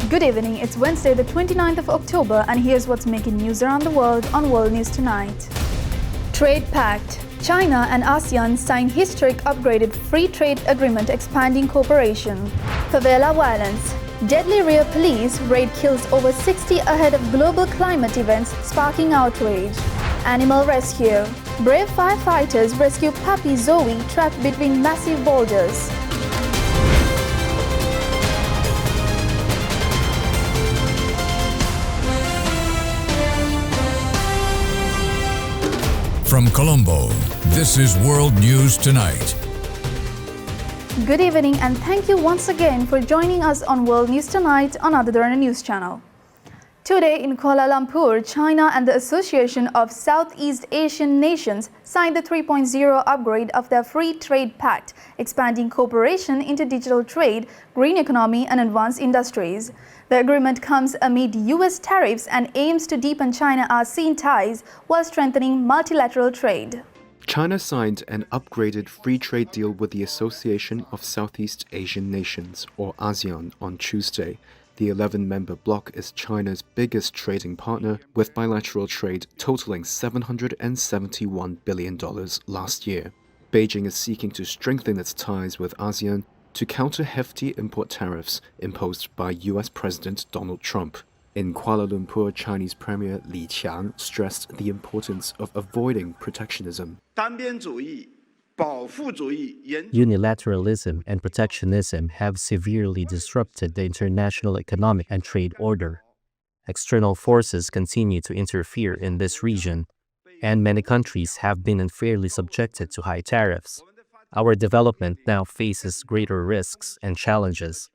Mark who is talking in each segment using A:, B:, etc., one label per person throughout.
A: Good evening, it's Wednesday the 29th of October and here's what's making news around the world on World News Tonight. Trade Pact. China and ASEAN sign historic upgraded free trade agreement expanding cooperation. Favela violence. Deadly rear police raid kills over 60 ahead of global climate events sparking outrage. Animal rescue. Brave firefighters rescue puppy Zoe trapped between massive boulders.
B: From Colombo, this is World News Tonight.
A: Good evening and thank you once again for joining us on World News Tonight on the Derana News Channel. Today in Kuala Lumpur, China and the Association of Southeast Asian Nations signed the 3.0 upgrade of their Free Trade Pact, expanding cooperation into digital trade, green economy and advanced industries. The agreement comes amid US tariffs and aims to deepen China-ASEAN ties while strengthening multilateral trade.
C: China signed an upgraded free trade deal with the Association of Southeast Asian Nations, or ASEAN, on Tuesday. The 11-member bloc is China's biggest trading partner, with bilateral trade totaling $771 billion last year. Beijing is seeking to strengthen its ties with ASEAN to counter hefty import tariffs imposed by US President Donald Trump. In Kuala Lumpur, Chinese Premier Li Qiang stressed the importance of avoiding protectionism.
D: Unilateralism and protectionism have severely disrupted the international economic and trade order. External forces continue to interfere in this region, and many countries have been unfairly subjected to high tariffs. Our development now faces greater risks and challenges.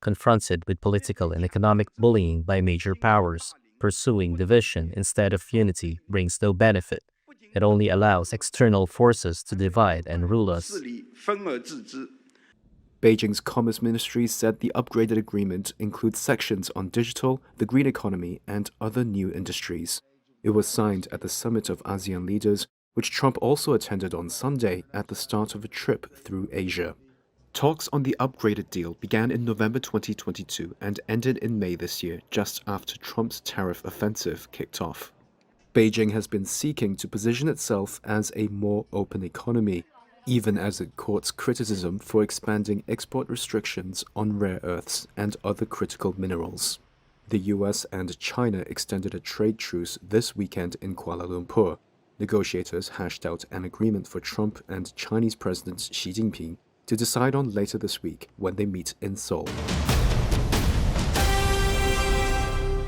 D: Confronted with political and economic bullying by major powers, pursuing division instead of unity brings no benefit. It only allows external forces to divide and rule us.
C: Beijing's Commerce Ministry said the upgraded agreement includes sections on digital, the green economy, and other new industries. It was signed at the summit of ASEAN leaders, which Trump also attended on Sunday at the start of a trip through Asia. Talks on the upgraded deal began in November 2022 and ended in May this year, just after Trump's tariff offensive kicked off. Beijing has been seeking to position itself as a more open economy, even as it courts criticism for expanding export restrictions on rare earths and other critical minerals. The US and China extended a trade truce this weekend in Kuala Lumpur. Negotiators hashed out an agreement for Trump and Chinese President Xi Jinping to decide on later this week when they meet in Seoul.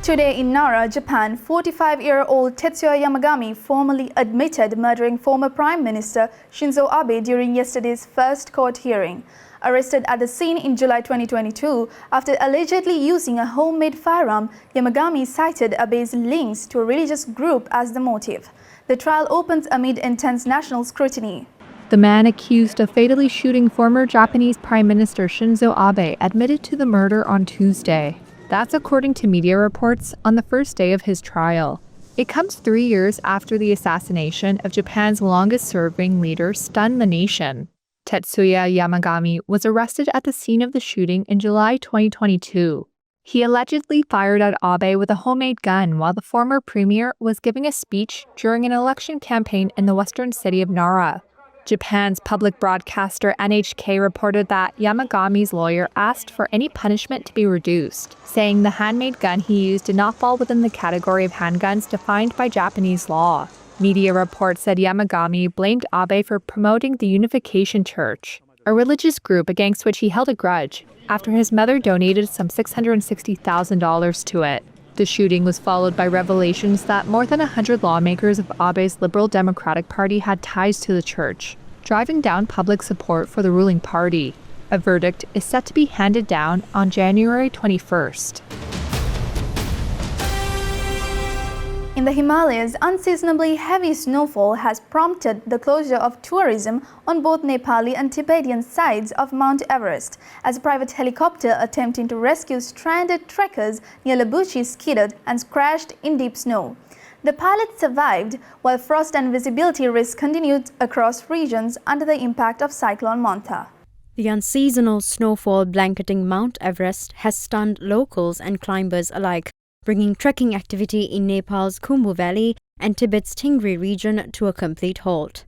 A: Today in Nara, Japan, 45-year-old Tetsuya Yamagami formally admitted murdering former Prime Minister Shinzo Abe during yesterday's first court hearing. Arrested at the scene in July 2022 after allegedly using a homemade firearm, Yamagami cited Abe's links to a religious group as the motive. The trial opens amid intense national scrutiny.
E: The man accused of fatally shooting former Japanese Prime Minister Shinzo Abe admitted to the murder on Tuesday. That's according to media reports on the first day of his trial. It comes 3 years after the assassination of Japan's longest-serving leader stunned the nation. Tetsuya Yamagami was arrested at the scene of the shooting in July 2022. He allegedly fired at Abe with a homemade gun while the former premier was giving a speech during an election campaign in the western city of Nara. Japan's public broadcaster NHK reported that Yamagami's lawyer asked for any punishment to be reduced, saying the handmade gun he used did not fall within the category of handguns defined by Japanese law. Media reports said Yamagami blamed Abe for promoting the Unification Church, a religious group against which he held a grudge, after his mother donated some $660,000 to it. The shooting was followed by revelations that more than 100 lawmakers of Abe's Liberal Democratic Party had ties to the church, driving down public support for the ruling party. A verdict is set to be handed down on January 21st.
A: In the Himalayas, unseasonably heavy snowfall has prompted the closure of tourism on both Nepali and Tibetan sides of Mount Everest, as a private helicopter attempting to rescue stranded trekkers near Labuchi skidded and crashed in deep snow. The pilot survived, while frost and visibility risks continued across regions under the impact of Cyclone Mantha.
F: The unseasonal snowfall blanketing Mount Everest has stunned locals and climbers alike, bringing trekking activity in Nepal's Khumbu Valley and Tibet's Tingri region to a complete halt.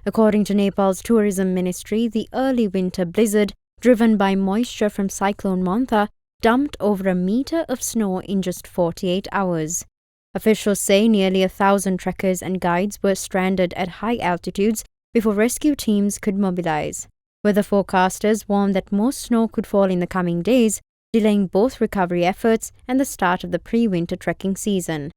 F: According to Nepal's tourism ministry, the early winter blizzard, driven by moisture from Cyclone Mantha, dumped over a meter of snow in just 48 hours. Officials say nearly 1,000 trekkers and guides were stranded at high altitudes before rescue teams could mobilize. Weather forecasters warned that more snow could fall in the coming days, delaying both recovery efforts and the start of the pre-winter trekking season.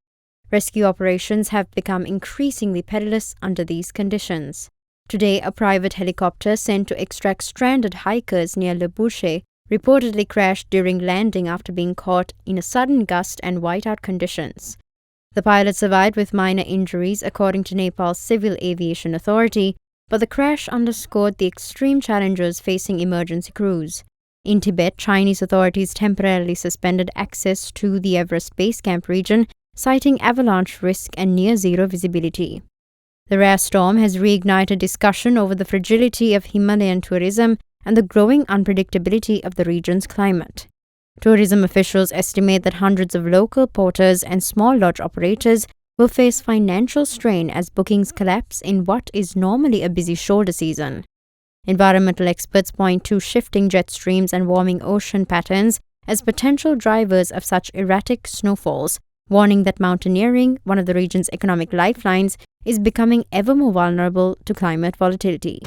F: Rescue operations have become increasingly perilous under these conditions. Today, a private helicopter sent to extract stranded hikers near Le Boucher reportedly crashed during landing after being caught in a sudden gust and whiteout conditions. The pilot survived with minor injuries, according to Nepal's Civil Aviation Authority, but the crash underscored the extreme challenges facing emergency crews. In Tibet, Chinese authorities temporarily suspended access to the Everest Base Camp region, citing avalanche risk and near-zero visibility. The rare storm has reignited discussion over the fragility of Himalayan tourism and the growing unpredictability of the region's climate. Tourism officials estimate that hundreds of local porters and small lodge operators will face financial strain as bookings collapse in what is normally a busy shoulder season. Environmental experts point to shifting jet streams and warming ocean patterns as potential drivers of such erratic snowfalls, warning that mountaineering, one of the region's economic lifelines, is becoming ever more vulnerable to climate volatility.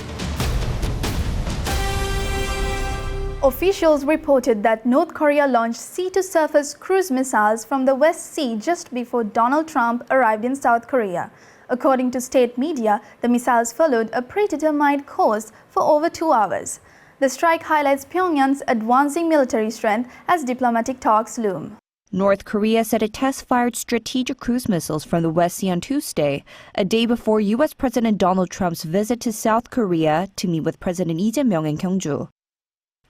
A: Officials reported that North Korea launched sea-to-surface cruise missiles from the West Sea just before Donald Trump arrived in South Korea. According to state media, the missiles followed a predetermined course for over 2 hours. The strike highlights Pyongyang's advancing military strength as diplomatic talks loom.
G: North Korea said it test-fired strategic cruise missiles from the West Sea on Tuesday, a day before U.S. President Donald Trump's visit to South Korea to meet with President Lee Jae-myung in Gyeongju.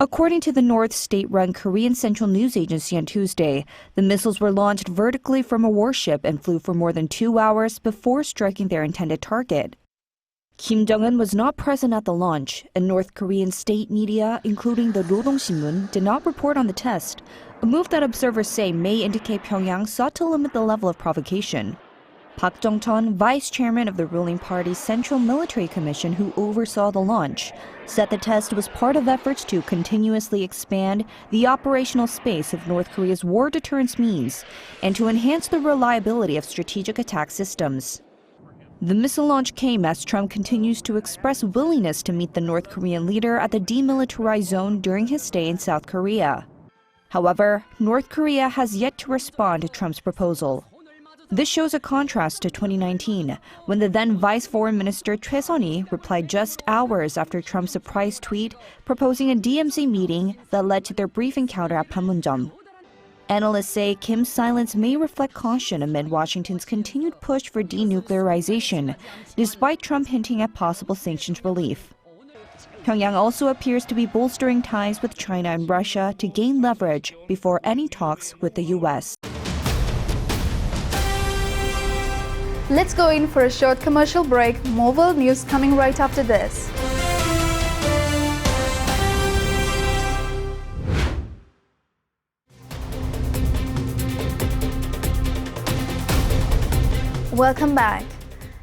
G: According to the North state-run Korean Central News Agency on Tuesday, the missiles were launched vertically from a warship and flew for more than 2 hours before striking their intended target. Kim Jong-un was not present at the launch, and North Korean state media, including the Rodong-sinmun, did not report on the test, a move that observers say may indicate Pyongyang sought to limit the level of provocation. Park Jong-cheon, vice chairman of the ruling party's Central Military Commission who oversaw the launch, said the test was part of efforts to continuously expand the operational space of North Korea's war deterrence means and to enhance the reliability of strategic attack systems. The missile launch came as Trump continues to express willingness to meet the North Korean leader at the demilitarized zone during his stay in South Korea. However, North Korea has yet to respond to Trump's proposal. This shows a contrast to 2019, when the then Vice Foreign Minister Choi Sun-hee replied just hours after Trump's surprise tweet proposing a DMZ meeting that led to their brief encounter at Panmunjom. Analysts say Kim's silence may reflect caution amid Washington's continued push for denuclearization, despite Trump hinting at possible sanctions relief. Pyongyang also appears to be bolstering ties with China and Russia to gain leverage before any talks with the U.S.
A: Let's go in for a short commercial break. More world news coming right after this. Welcome back.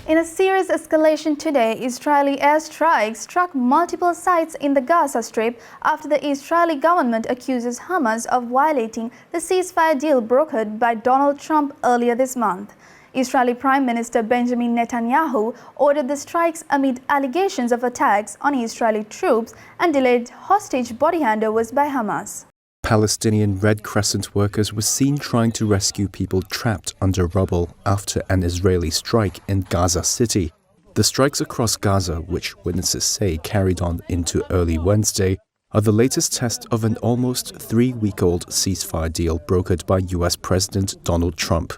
A: In a serious escalation today, Israeli airstrikes struck multiple sites in the Gaza Strip after the Israeli government accuses Hamas of violating the ceasefire deal brokered by Donald Trump earlier this month. Israeli Prime Minister Benjamin Netanyahu ordered the strikes amid allegations of attacks on Israeli troops and delayed hostage body handovers by Hamas.
C: Palestinian Red Crescent workers were seen trying to rescue people trapped under rubble after an Israeli strike in Gaza City. The strikes across Gaza, which witnesses say carried on into early Wednesday, are the latest test of an almost 3-week-old ceasefire deal brokered by US President Donald Trump.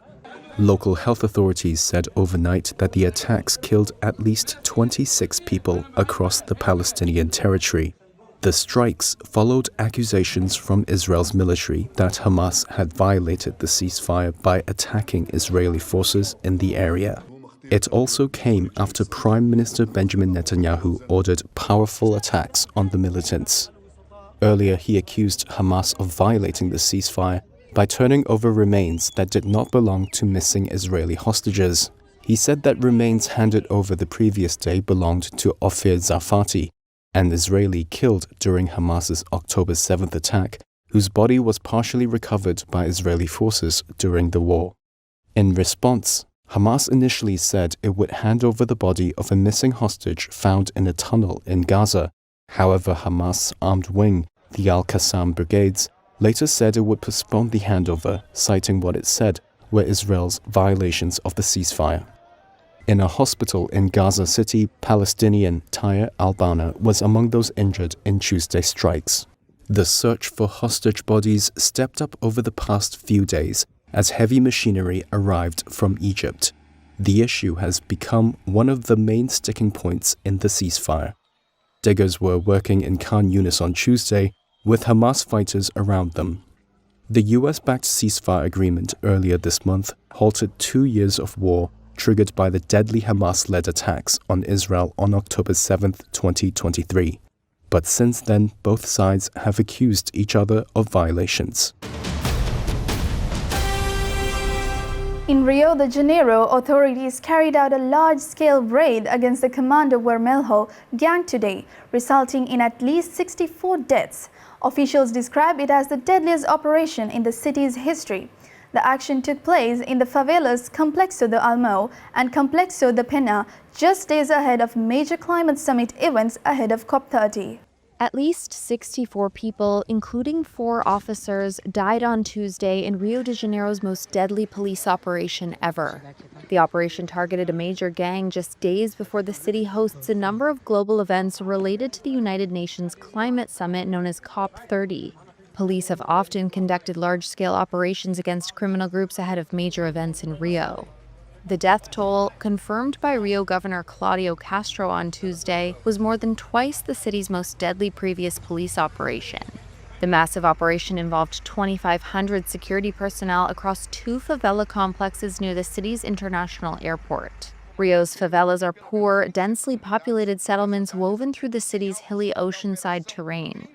C: Local health authorities said overnight that the attacks killed at least 26 people across the Palestinian territory. The strikes followed accusations from Israel's military that Hamas had violated the ceasefire by attacking Israeli forces in the area. It also came after Prime Minister Benjamin Netanyahu ordered powerful attacks on the militants. Earlier, he accused Hamas of violating the ceasefire by turning over remains that did not belong to missing Israeli hostages. He said that remains handed over the previous day belonged to Ofir Zafati, an Israeli killed during Hamas's October 7th attack, whose body was partially recovered by Israeli forces during the war. In response, Hamas initially said it would hand over the body of a missing hostage found in a tunnel in Gaza. However, Hamas' armed wing, the Al-Qassam brigades, later said it would postpone the handover, citing what it said were Israel's violations of the ceasefire. In a hospital in Gaza City, Palestinian Taya Al-Bana was among those injured in Tuesday's strikes. The search for hostage bodies stepped up over the past few days as heavy machinery arrived from Egypt. The issue has become one of the main sticking points in the ceasefire. Diggers were working in Khan Yunis on Tuesday, with Hamas fighters around them. The US-backed ceasefire agreement earlier this month halted 2 years of war triggered by the deadly Hamas-led attacks on Israel on October 7, 2023. But since then, both sides have accused each other of violations.
A: In Rio de Janeiro, authorities carried out a large-scale raid against the Comando Vermelho gang today, resulting in at least 64 deaths. Officials describe it as the deadliest operation in the city's history. The action took place in the favelas Complexo de Almo and Complexo de Pena, just days ahead of major climate summit events ahead of COP30.
H: At least 64 people, including 4 officers, died on Tuesday in Rio de Janeiro's most deadly police operation ever. The operation targeted a major gang just days before the city hosts a number of global events related to the United Nations climate summit known as COP30. Police have often conducted large-scale operations against criminal groups ahead of major events in Rio. The death toll, confirmed by Rio Governor Claudio Castro on Tuesday, was more than twice the city's most deadly previous police operation. The massive operation involved 2,500 security personnel across 2 favela complexes near the city's international airport. Rio's favelas are poor, densely populated settlements woven through the city's hilly oceanside terrain.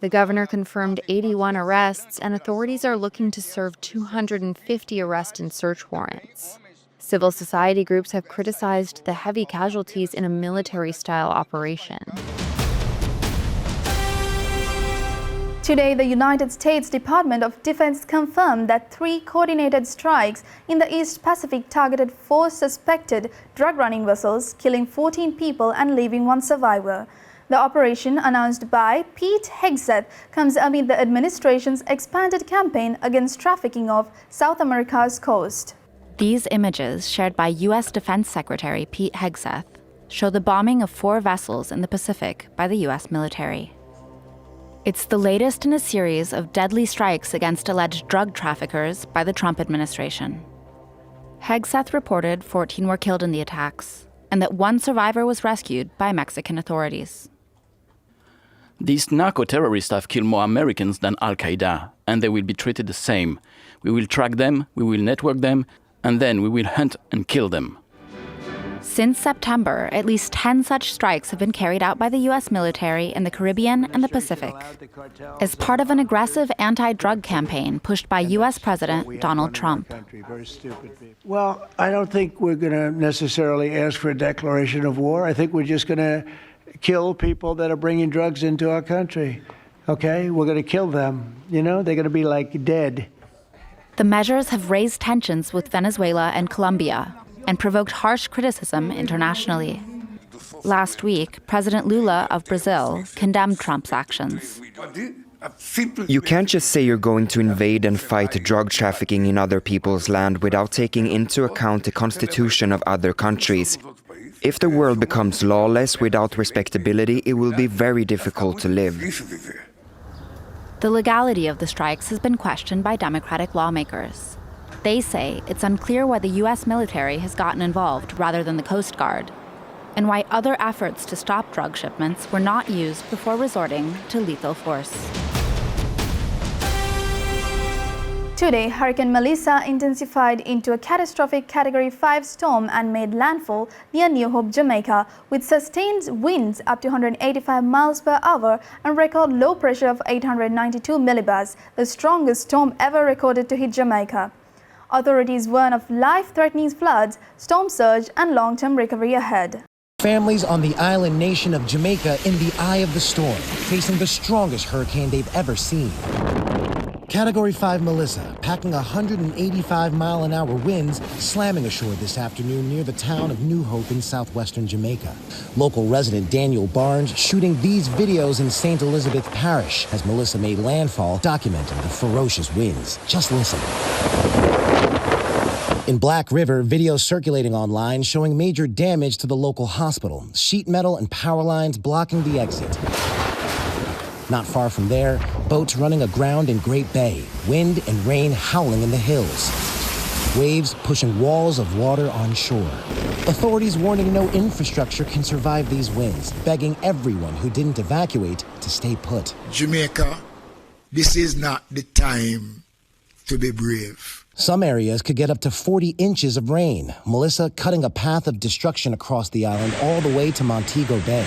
H: The governor confirmed 81 arrests, and authorities are looking to serve 250 arrest and search warrants. Civil society groups have criticized the heavy casualties in a military-style operation.
A: Today, the United States Department of Defense confirmed that 3 coordinated strikes in the East Pacific targeted 4 suspected drug-running vessels, killing 14 people and leaving 1 survivor. The operation, announced by Pete Hegseth, comes amid the administration's expanded campaign against trafficking off South America's coast.
I: These images, shared by U.S. Defense Secretary Pete Hegseth, show the bombing of 4 vessels in the Pacific by the U.S. military. It's the latest in a series of deadly strikes against alleged drug traffickers by the Trump administration. Hegseth reported 14 were killed in the attacks, and that 1 survivor was rescued by Mexican authorities.
J: These narco-terrorists have killed more Americans than Al-Qaeda, and they will be treated the same. We will track them, we will network them, and then we will hunt and kill them.
I: Since September, at least 10 such strikes have been carried out by the U.S. military in the Caribbean and the Pacific, as part of an aggressive anti-drug campaign pushed by U.S. President Donald Trump.
K: Well, I don't think we're going to necessarily ask for a declaration of war. I think we're just going to kill people that are bringing drugs into our country. Okay? We're going to kill them. You know, they're going to be like dead.
I: The measures have raised tensions with Venezuela and Colombia and provoked harsh criticism internationally. Last week, President Lula of Brazil condemned Trump's actions.
L: You can't just say you're going to invade and fight drug trafficking in other people's land without taking into account the constitution of other countries. If the world becomes lawless without respectability, it will be very difficult to live.
I: The legality of the strikes has been questioned by Democratic lawmakers. They say it's unclear why the U.S. military has gotten involved rather than the Coast Guard, and why other efforts to stop drug shipments were not used before resorting to lethal force.
A: Today, Hurricane Melissa intensified into a catastrophic Category 5 storm and made landfall near New Hope, Jamaica, with sustained winds up to 185 miles per hour and record low pressure of 892 millibars, the strongest storm ever recorded to hit Jamaica. Authorities warn of life-threatening floods, storm surge, and long-term recovery ahead.
M: Families on the island nation of Jamaica in the eye of the storm, facing the strongest hurricane they've ever seen. Category 5 Melissa, packing 185-mile-an-hour winds, slamming ashore this afternoon near the town of New Hope in southwestern Jamaica. Local resident Daniel Barnes shooting these videos in St. Elizabeth Parish as Melissa made landfall, documenting the ferocious winds. Just listen. In Black River, videos circulating online showing major damage to the local hospital, sheet metal and power lines blocking the exit. Not far from there, boats running aground in Great Bay, wind and rain howling in the hills. Waves pushing walls of water on shore. Authorities warning no infrastructure can survive these winds, begging everyone who didn't evacuate to stay put.
N: Jamaica, this is not the time to be brave.
M: Some areas could get up to 40 inches of rain, Melissa cutting a path of destruction across the island all the way to Montego Bay.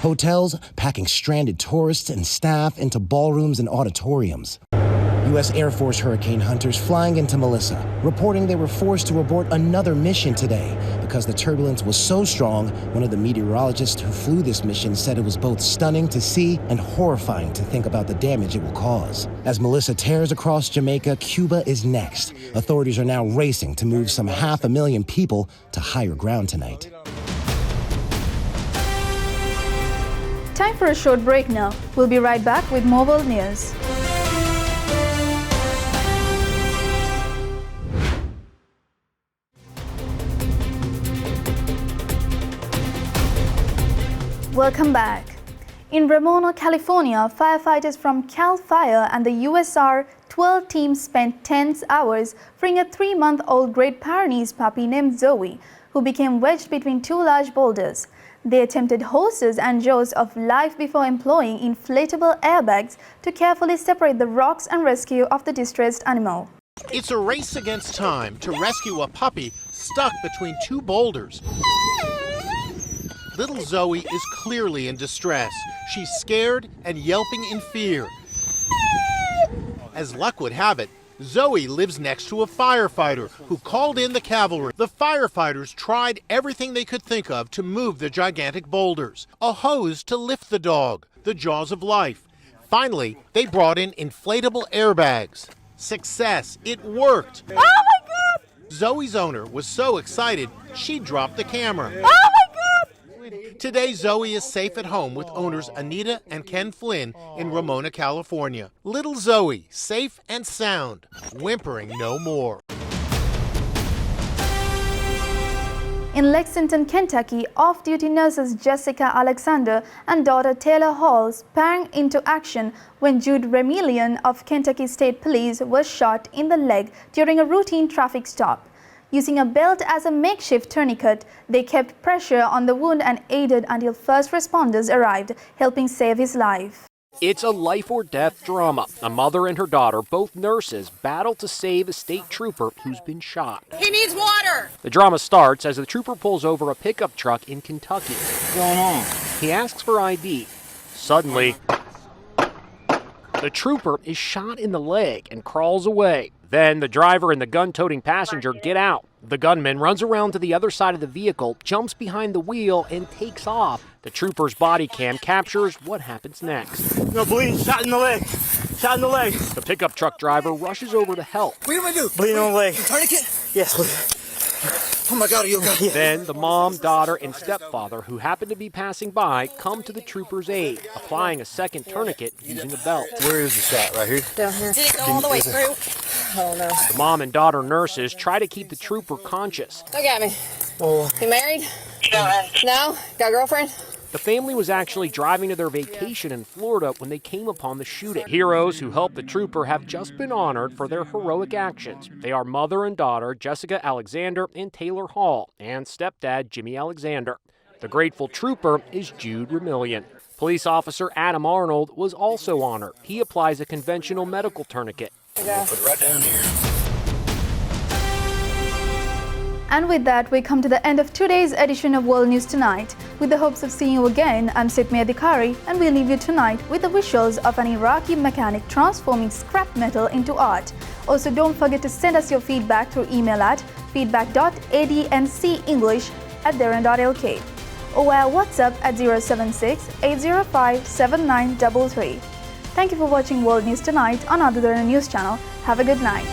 M: Hotels packing stranded tourists and staff into ballrooms and auditoriums. U.S. Air Force hurricane hunters flying into Melissa, reporting they were forced to abort another mission today because the turbulence was so strong. One of the meteorologists who flew this mission said it was both stunning to see and horrifying to think about the damage it will cause. As Melissa tears across Jamaica, Cuba is next. Authorities are now racing to move some 500,000 people to higher ground tonight.
A: Time for a short break now. We'll be right back with more world news. Welcome back. In Ramona, California, firefighters from CAL FIRE and the USR 12 team spent tense hours freeing a 3-month-old Great Pyrenees puppy named Zoe, who became wedged between two large boulders. They attempted horses and jaws of life before employing inflatable airbags to carefully separate the rocks and rescue of the distressed animal.
O: It's a race against time to rescue a puppy stuck between two boulders. Little Zoe is clearly in distress. She's scared and yelping in fear. As luck would have it, Zoe lives next to a firefighter who called in the cavalry. The firefighters tried everything they could think of to move the gigantic boulders. A hose to lift the dog, the jaws of life. Finally, they brought in inflatable airbags. Success, it worked. Oh my God! Zoe's owner was so excited, she dropped the camera. Oh my God! Today, Zoe is safe at home with owners Anita and Ken Flynn in Ramona, California. Little Zoe, safe and sound, whimpering no more.
A: In Lexington, Kentucky, off-duty nurses Jessica Alexander and daughter Taylor Hall sprang into action when Jude Remelian of Kentucky State Police was shot in the leg during a routine traffic stop. Using a belt as a makeshift tourniquet, they kept pressure on the wound and aided until first responders arrived, helping save his life.
P: It's a life-or-death drama. A mother and her daughter, both nurses, battle to save a state trooper who's been shot.
Q: He needs water!
P: The drama starts as the trooper pulls over a pickup truck in Kentucky.
Q: What's going on?
P: He asks for ID. Suddenly, the trooper is shot in the leg and crawls away. Then the driver and the gun-toting passenger get out. The gunman runs around to the other side of the vehicle, jumps behind the wheel, and takes off. The trooper's body cam captures what happens next.
Q: No bleeding, shot in the leg. Shot in the leg.
P: The pickup truck driver rushes over to help.
Q: What do I do? Bleeding on the leg. Tourniquet? Yes, please. Oh my God, are you okay?
P: Then the mom, daughter, and stepfather, who happen to be passing by, come to the trooper's aid, applying a second tourniquet using a belt.
Q: Where is the shot? Right here? Down here. Did it go all the way through? I don't know.
P: The mom and daughter nurses try to keep the trooper conscious.
Q: Look at me. Oh. You married? No? Got a girlfriend?
P: The family was actually driving to their vacation in Florida when they came upon the shooting. Heroes who helped the trooper have just been honored for their heroic actions. They are mother and daughter Jessica Alexander and Taylor Hall, and stepdad Jimmy Alexander. The grateful trooper is Jude Remelian. Police officer Adam Arnold was also honored. He applies a conventional medical tourniquet.
Q: Put it right down here.
A: And with that, we come to the end of today's edition of World News Tonight. With the hopes of seeing you again, I'm Sitmia Adhikari, and we leave you tonight with the visuals of an Iraqi mechanic transforming scrap metal into art. Also, don't forget to send us your feedback through email at feedback.adncenglish@derana.lk or via WhatsApp at 076-805-7933. Thank you for watching World News Tonight on Other Derana News Channel. Have a good night.